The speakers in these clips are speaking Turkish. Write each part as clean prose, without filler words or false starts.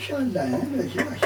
Pişerler ya, belki baş.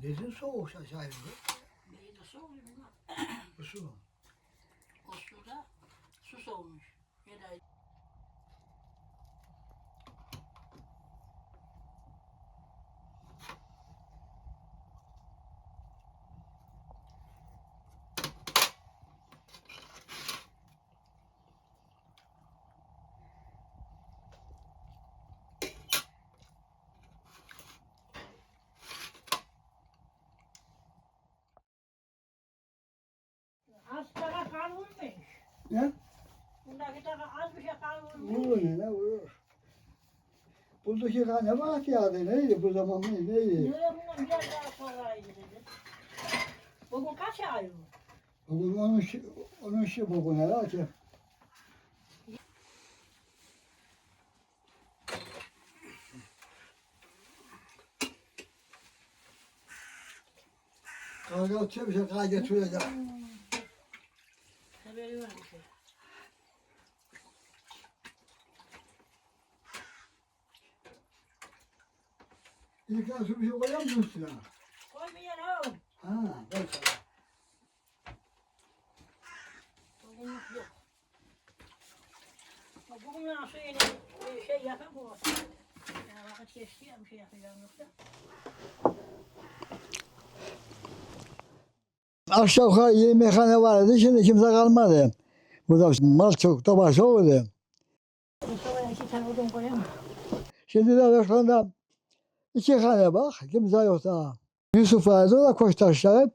Desin soğuk aşağı yukarı. Neyi de soğuyor bunlar? Bu su. O suda su soğumuş. Yedaydı. Az para kalmış. Ne? Bundaki daha az bir şey kalmış. Vurur ne vurur. Buradaki kan ne var ki ya neydi bu zaman neydi? Niye bundan biraz daha sonraydı dedi. Bugün kaç ay mı? Bugün onun işi bugün herhalde ki. Kavga bir şey kavga getireceğim. Haberi var bir şey. İlk su bir şey koyar mısın üstüne? Koymayalım. Ha, ben sana. Bugün yok. Bugün nasıl yine şey yapayım bu. Yani vakit geçti ya bir şey yapacağım yoksa. Aşağı yukarı yemekhane vardı, şimdi kimse kalmadı. Burada mal çok da başı oldu. Mustafa'ya 2 tane odun koyamam. Şimdi de şu anda 2 hane bak, kimse yok daha. Yusuf vardı, o da koştu aşağı.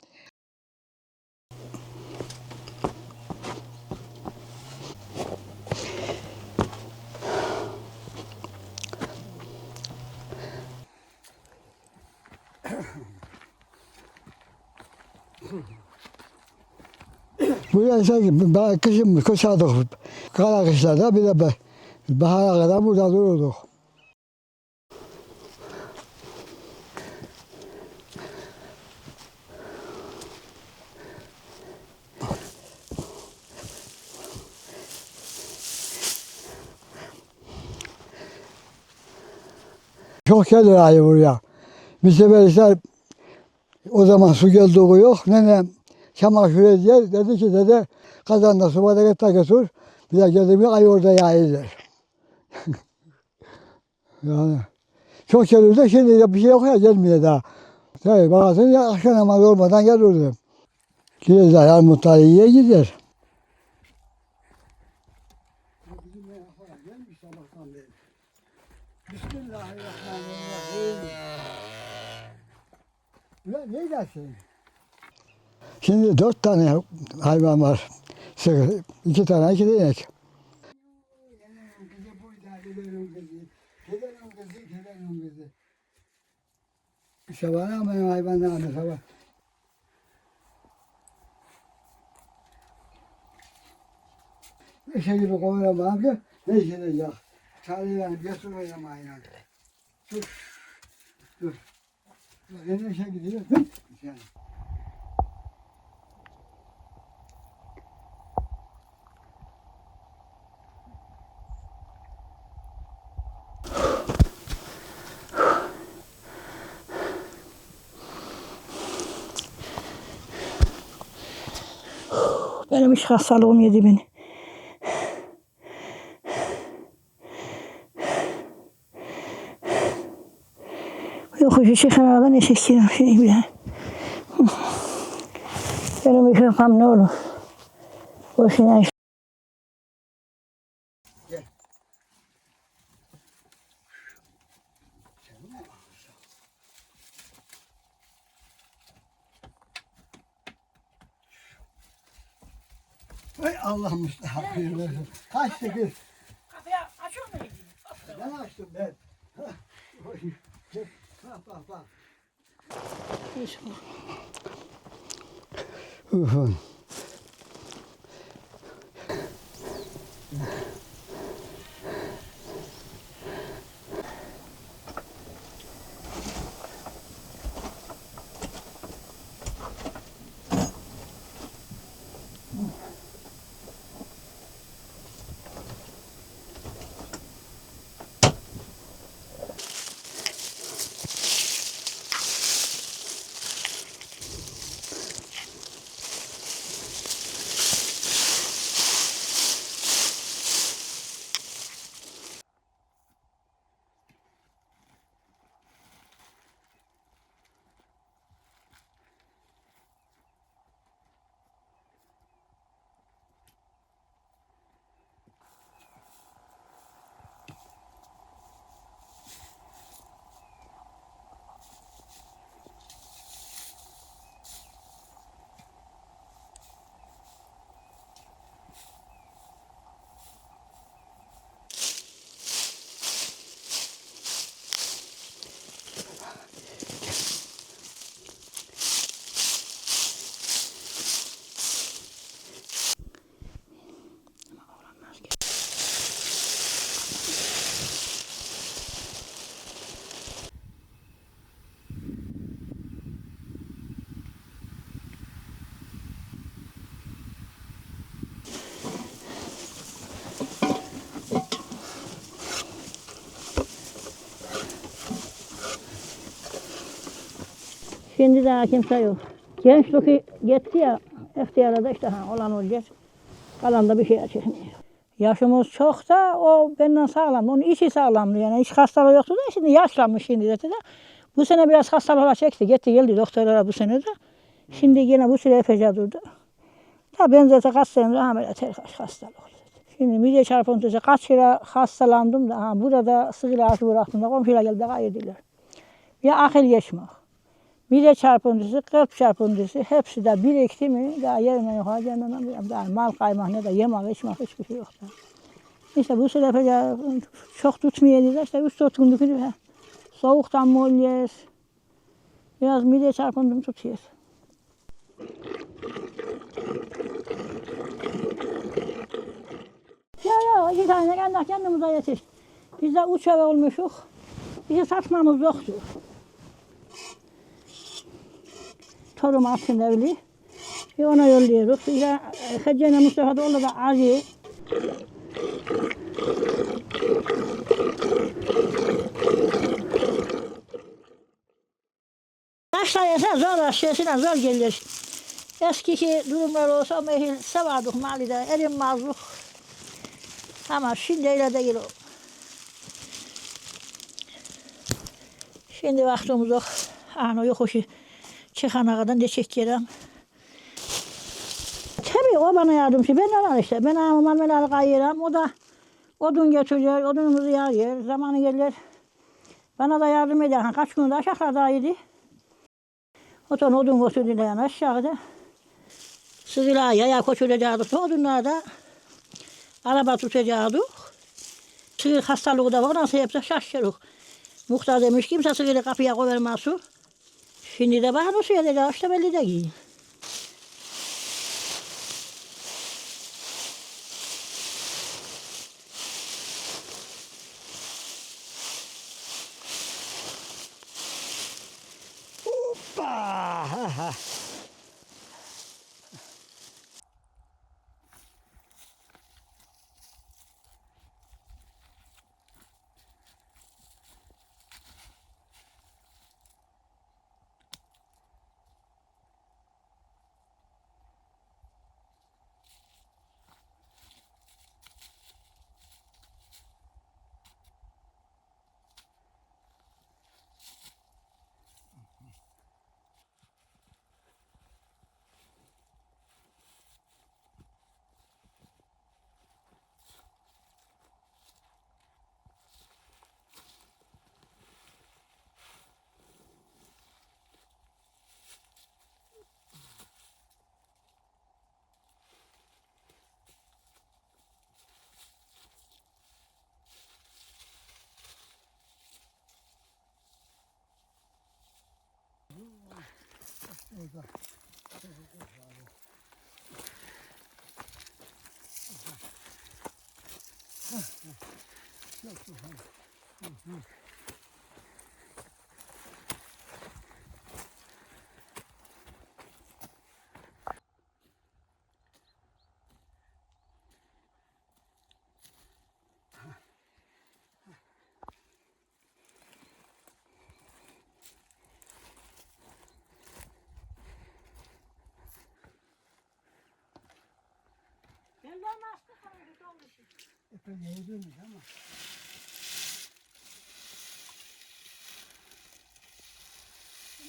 Buraya sanki kışın koşardık. Kara kışlarda bir de bahara kadar burada dururduk. Çok geldi ayı buraya. Bir sefer işte o zaman su geldiği yok. Nenem çamaşır ediyor. Dedi ki dede kazanda su var da götür. Bir de geldi bir ay orada yağıyor. Yani çok geliyor da şimdi bir şey yok ya gelmiyor daha. Tabii bazen ya akşam namazı olmadan gelirdim. Gideceğiz armutları yiye gider. Bismillahirrahmanirrahim. Ulan ne dersin? Şimdi 4 tane hayvan var. 2 tane, 2 de inek. Sabah benim hayvanlarım sabah. Eşe gibi kovulamam ki ne işleyecek? Çağırıyorum, götürüyorum aynen. Dur, dur. Ben eşe gidiyorum. Dur. Yani. Benim iç hastalığım yedi beni. Yokuşu çıkanadan eşek kiram şey bile. Benim iş yapam ne olur. Boşuna iş. Ey Allah Mustafa hayır versin. Kaç sekiz. Kapıyı açıyor mu? Ben açtım ben. Bak bak. Şimdi daha kimse yok. Gençlik gitti ya. İhtiyarda işte olan olacak. Kalan da bir şey çekmiyor. Yaşımız çok da o benden sağlam. Onun içi sağlamdı yani. Hiç hastalığı yoktu da şimdi yaşlanmış şimdi de. Bu sene biraz hastalığa çekti. Gitti geldi doktorlara bu sene de. Şimdi yine bu süre epeyce durdu. Ta benzete kaç senedir ameliyat hastalık oldu. Şimdi mide çarpıntısı kaç kere hastalandım da burada sığır ağacı bıraktım da komşular geldi kaydediler. Ya akıl geçmek. Mide çarpıntısı, kalp çarpıntısı hepsi de birikti mi daha yerine yukarı gelmem. Daha mal kaymak ne de yemek içmek hiçbir şey yok. Da. İşte bu süre çok tutmayaydı da işte 3-4 günlük soğuktan mı oluyoruz? Biraz mide çarpıntım tutuyor. Ya 2 tane kendimize yetiş. Biz de 3 eve olmuşuz. Bizi satmamız yoktu. Torun altın evli. Ona yolluyoruz. Bir de Hacı'yla Mustafa da orada da acı. Başlayırsa zor aşağısına zor gelir. Eskiki durumlar olsa mehil sevardık mahallede, erinmazdık. Ama şimdi öyle değil o. Şimdi vaktimiz yok. Hani yokuşu çıkana kadar ne çekiyorum. Tabii o bana yardımcı. Ben ona işte. Ben marmelatı kayıram. O da odun getiriyor. Odunumuzu yağıyor. Zamanı gelir. Bana da yardım eder. Kaç gün de aşağıdaydı. O zaman odun götürdüler yani aşağıda. Sığıla yaya koşulacaktık. Odunlarda araba tutacaktık. Sığır hastalığı da var. Nasıl yapsa şaşırdık. Muhtar demiş kimse sığırı kapıya koyvermez su. Şimdi de bahar suya dedi. İşte belli değil. Hoppa! orada. Yok, yok, hadi. Ben de olmazdı sana bir olmuş. Epey yediymiş ama.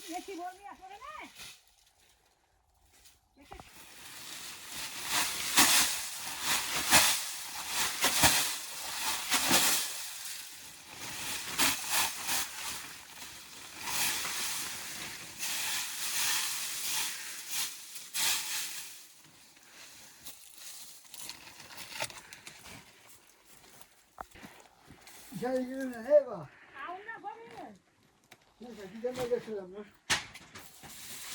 Yeşil olmuyor sonra ne? İçeri girin lan, eyvah. Ağzına koyuyor. Neyse gidenler götürelim dur.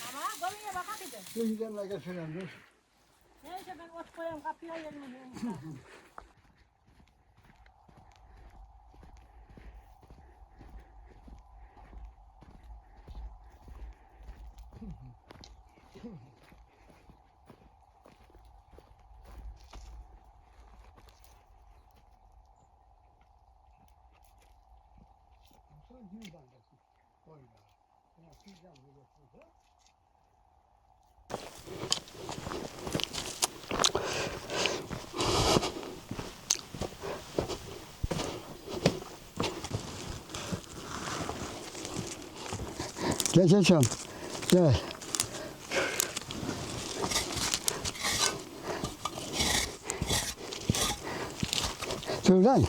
Ama koyuyor bak hadi. Dur gidenler götürelim dur. Neyse ben ot koyayım kapıya yerine. Sonra girin bandasın. Koyma. Ya sizden biliyorsunuz. Geç açalım. Gel. Dur lan.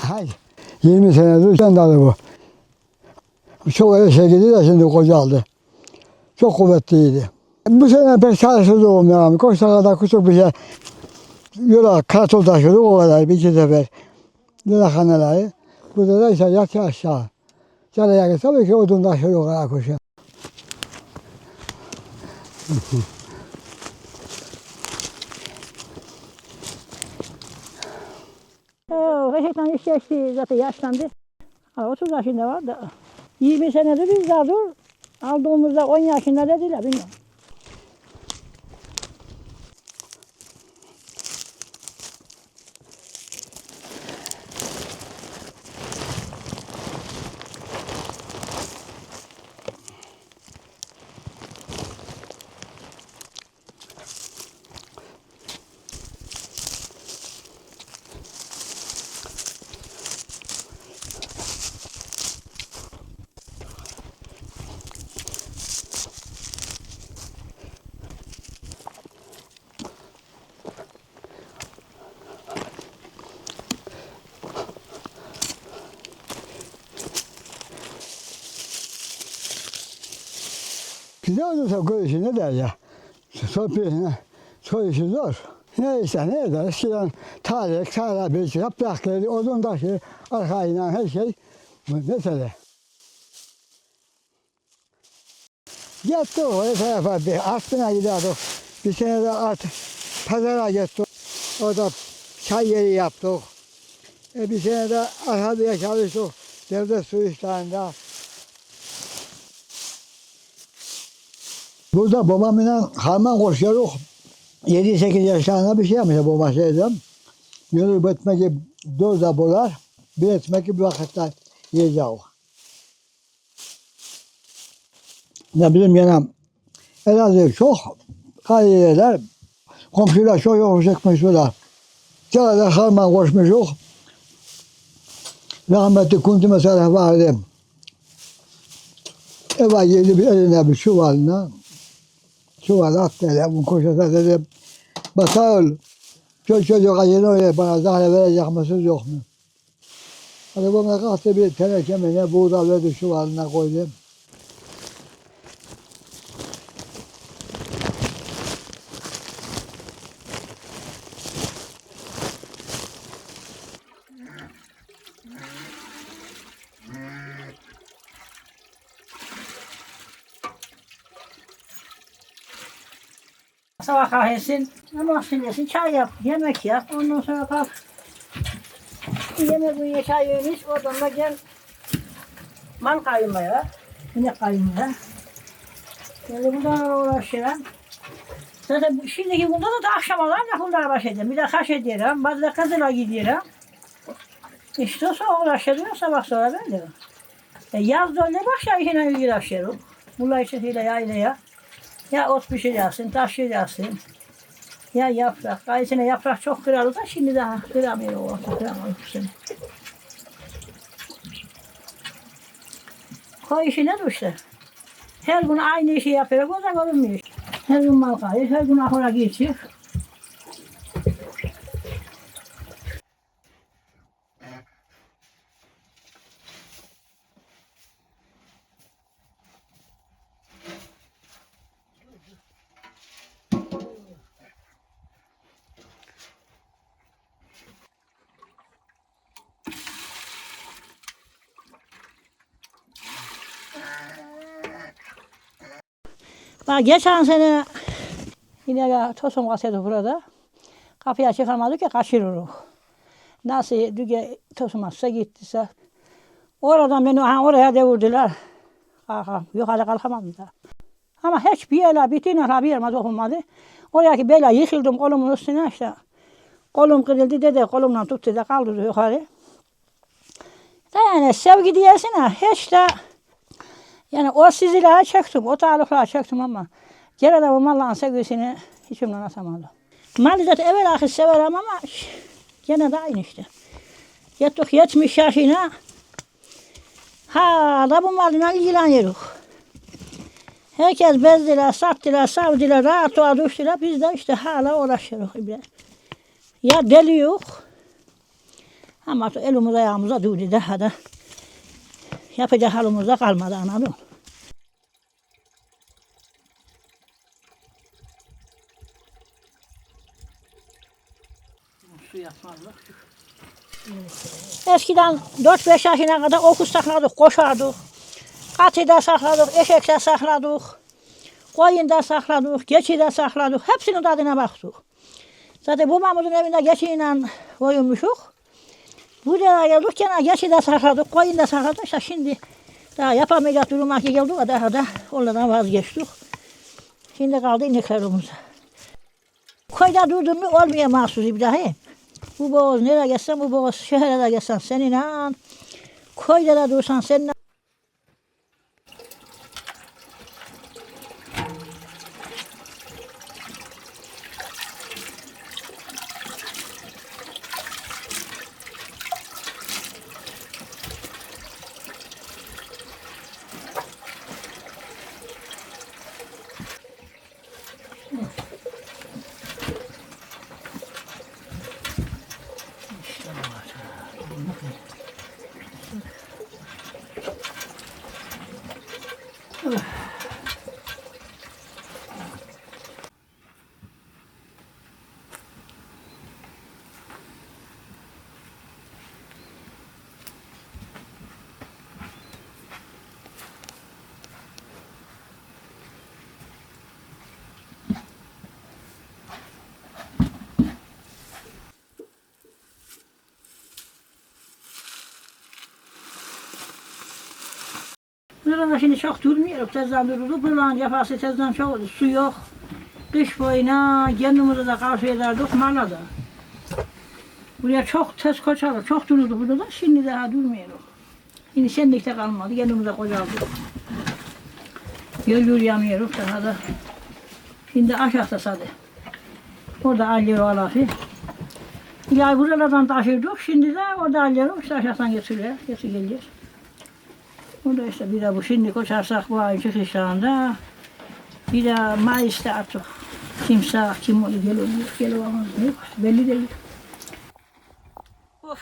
Hayır. 20 senedir sen dalı bu. Çok öyle şey gidiyor da şimdi koca aldı. Çok kuvvetliydi. Bu sene pek çalışırdı olmuyor abi. Koşta kadar küçük bir şey. Yola kartol taşıyorduk o kadar bir iki sefer. Delahaneleri. Burada da işte yatı aşağı. Calaya git tabii ki odun taşıyor o kadar koşuyor. Gerçekten iş geçti zaten yaşlandı. 30 yaşında var da 20 senedir biz daha dur. Aldığımızda 10 yaşında dediler bilmiyorum. Güzel olursa köy işi ne der ya. Soy işi zor. Neyse ne eder. Eskiden tarih, tarih bir şey, yaprakları, odun taşı, arkayla her şey. Mesele. Gittik o tarafa bir Aspin'e giderdik. Bir sene de pazara gittik. Orada çay yeri yaptık. Bir sene de arkada çalıştık. Devlet su işlerinde. Burada babamla harman koşuyoruz. 7-8 yaşlarında bir şey yapmış babam şeyden. Yürü etmek 4 abolar. Bir etmek bir vakitte yiyeceğiz. Ne bizim gene Elazığ çok kaliyeler. Komşular çok yokuş çıkmışlar. Çağda harman koşmuşuz. Rahmetli Kuntu mesela vardı. Eve girdi bir eline bir çuvalına. Çuval attı hele. Bu koşasa dedi. Basar çocuk acını öyle bana zahre verecek misiniz yok mu? Hadi bana kalktı bir teneke mi ne buğda verdi çuvalına koydu. sabah kahretsin, namaz dinlesin, çay yap, yemek yap. Ondan sonra kalk. Yemek uyuya çay yemiş, oradan da gel mal kaymaya, inek kaymaya. Böyle bundan uğraşıyorum. Zaten şimdiki bunda da akşam olan bunlara başlayacağım. Bir de kaş ediyorum, bazı da kızıla gidiyorum. İşte o sonra uğraşıyorum, sabah sonra ben de. Yazda öyle başlar işine uğraşıyorum. Bunlar için hile yaylaya. Ya ot pişireceksin, taşıyacaksın. Ya yaprak. Gayesine yaprak çok kırardı da şimdi daha kıramıyor o otu, kıramıyor bu sene. Koy işine de işte. Her gün aynı işi yapıyor, o da olmuyor. Her gün mal kayır, her gün ahıra geçiyor. Bak geçen sene yine ya tosun kaseti burada. Kapıya çıkamadık ya kaçırırız. Nasıl düge tosumazsa gittiyse. Oradan beni oraya devirdiler. Kalkam. Yukarı kalkamadım da. Ama hiç bir yere bittiğine bir yerime dokunmadı. Oraya böyle yıkıldım kolumun üstüne işte. Kolum kırıldı dedi kolumdan tuttu da kaldırdı yukarı. Yani sevgi diyesine hiç de yani o sizlere çektim, o tarifleri çektim ama gene de bu malların sevgisini içimden atamadım. Malı da evvel ahir severim ama gene de aynı işte. Yettik 70 yaşına hala bu malına ilgileniyoruz. Herkes bezdiler, sattılar, savdılar, rahat düştüler. Biz de işte hala uğraşıyoruz. Ya deli yok ama elimiz ayağımıza durdu daha da. Yapacak halimizde kalmadı anladın mı? Su yapmazlar. Eskiden 4-5 yaşına kadar okuz sakladık, koşardık. Katı da sakladık, eşek de sakladık. Koyun da sakladık, geçi de sakladık. Hepsinin tadına baktık. Zaten babamızın evinde geçiyle koyunmuşuk. Buraya geldik gene geçi de sakladık, koyun da sakladık. İşte şimdi daha yapamayacak duruma geldik, daha da onlardan vazgeçtik. Şimdi kaldı ineklerimiz. Koyda durdum mu olmuyor mahsus bir daha. Bu boğaz nereye geçsen, bu boğaz şehre de geçsen seninle. Koyda da dursan seninle. Burada şimdi çok durmuyoruz, tezden dururuz. Buranın cefası tezden çok olur. Su yok. Kış boyuna kendimizi de karşı ederdik, mala da. Buraya çok tez koçarız, çok dururdu burada da. Şimdi daha durmuyoruz. Şimdi şenlikte kalmadı, kendimize kocaldık. Yol yürüyemiyoruz daha da. Şimdi aşağıda sadı. Orada alıyor o lafı. Ya buralardan taşırdık, şimdi de orada alıyoruz, işte aşağıdan getiriyor, geliyor. O da işte bir de bu şimdi koşarsak bu ayın çıkışlarında bir de Mayıs'ta artık kimse kim olur geliyor belli değil. Of.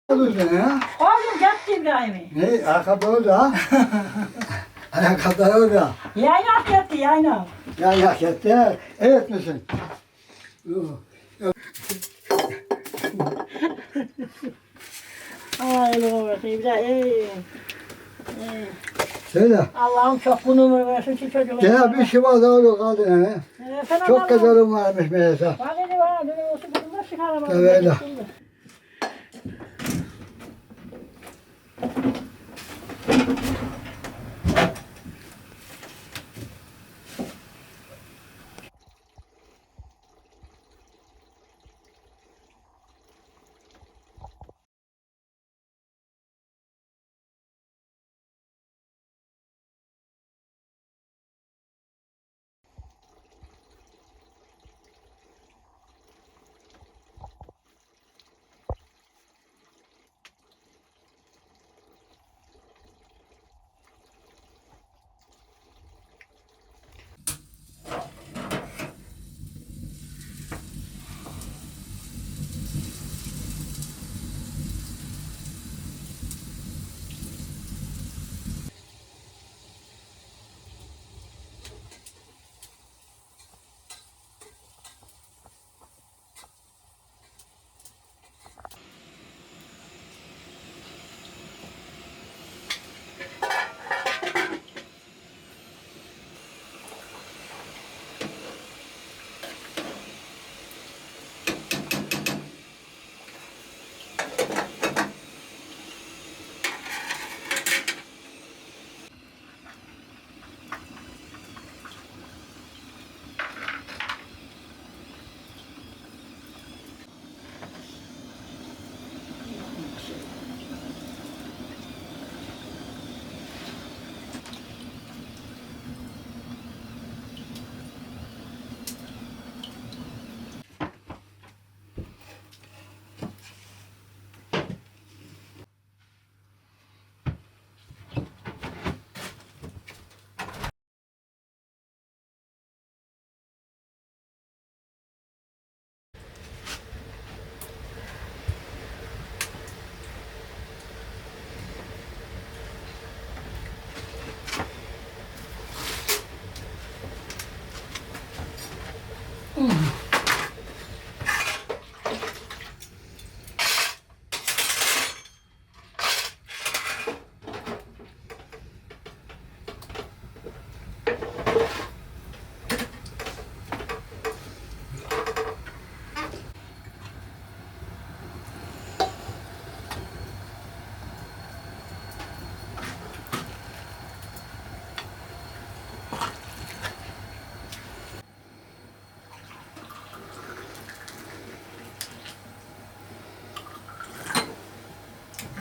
Olursun ha? Oğlum yattı İbrahim'i. Ne? Ayakkabı orada. Ayakkabılar orada. Yaynak yattı yaynak. Ya yaketti. Evet misin? Ay babası İbrahim. Söyle. Allah'ım çok bunu ömür versin ki çocuğum. Gene bir şey var da orada kaldı yani. Çok kadarım varmış meğerse. Var dedi var. Dedi olsun bunlar çıkaramadım. Öyle.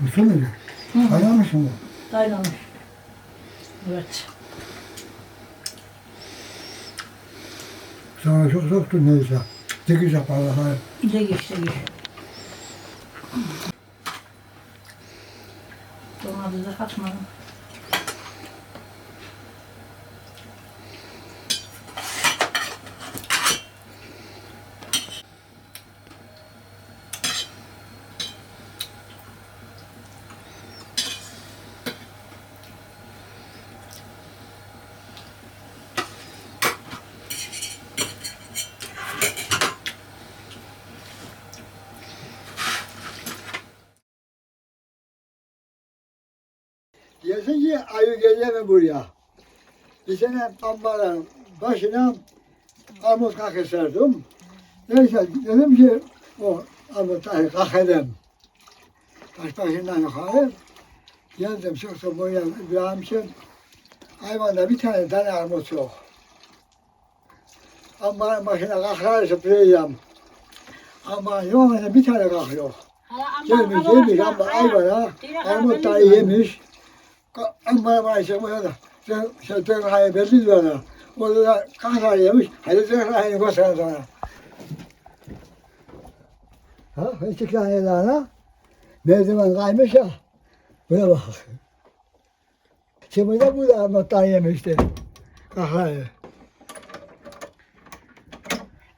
Mısır mıydı? Kaynamış mı? Kaynamış. Evet. Sana çok soktu neyse. Dikiş yaparlar. İle geçti. Sonra bize kaçmadı. Diyorsun ki ayı geliyor mu buraya? Bir sene ambarın başına armut kakı serdim. Neyse dedim ki o armutları kalk edeyim. Taş başından yukarı geldim çıktım buraya İbrahim'ciğim. Hayvanda bir tane armut yok. Ambarın başına kakları süpüreceğim. Ambarın yolunda bir tane kak yok. Gelmiş ama hayvana armutları yemiş. Ambarın başına burada. Sen hayır belli diyorlar. Orada da kaklar yemiş. Hadi sen hayır göster sonra. Ha, çıkan elana. Merdiven kaymış ya. Buna bak. Şimdi de bu da armuttan yemişti. Kakları.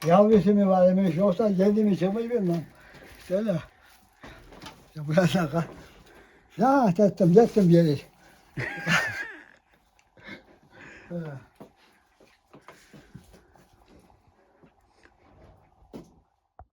Yavrusu mu var demiş, yoksa kendim için mi bilmem. Şöyle. Ya burası kal. Ya tettim yeri.